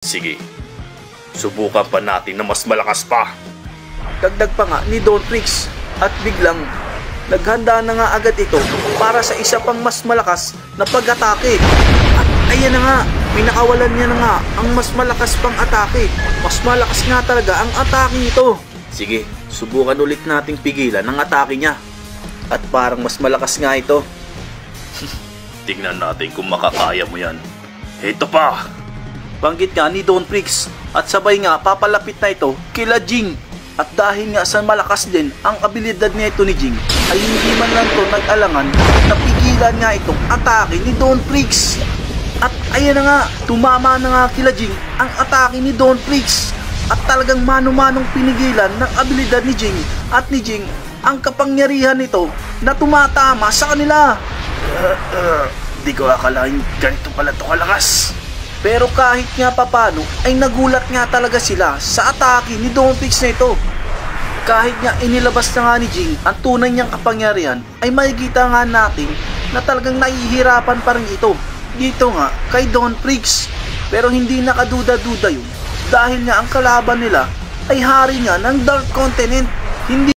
Sige, subukan pa natin na mas malakas pa. Dagdag pa nga ni Don Trix at biglang naghanda na nga agad ito para sa isa pang mas malakas na pag-atake. At ayan na nga, may nakawalan niya na nga ang mas malakas pang atake. Mas malakas nga talaga ang atake nito. Sige, subukan ulit nating pigilan ang atake niya. At parang mas malakas nga ito. Tingnan natin kung makakaya mo yan. Ito pa! Banggit nga ni Don Trix at sabay nga papalapit na ito kila Jing. At dahil nga sa malakas din ang abilidad nito ni Jing, ay hindi man lang to nag-alangan na pigilan nga itong atake ni Don Trix. At ayan na nga, tumama na nga kila Jing ang atake ni Don Trix. At talagang mano-manong pinigilan ng abilidad ni Jing at ni Jing ang kapangyarihan nito na tumatama sa kanila. Di ko akalain ganito pala ito kalakas. Pero kahit nga papano ay nagulat nga talaga sila sa atake ni Don Trix na ito. Kahit nga inilabas na nga ni Jing ang tunay niyang kapangyarihan, ay makikita nga natin na talagang nahihirapan pa rin ito dito nga kay Don Trix. Pero hindi nakaduda-duda yun dahil nga ang kalaban nila ay hari nga ng Dark Continent. Hindi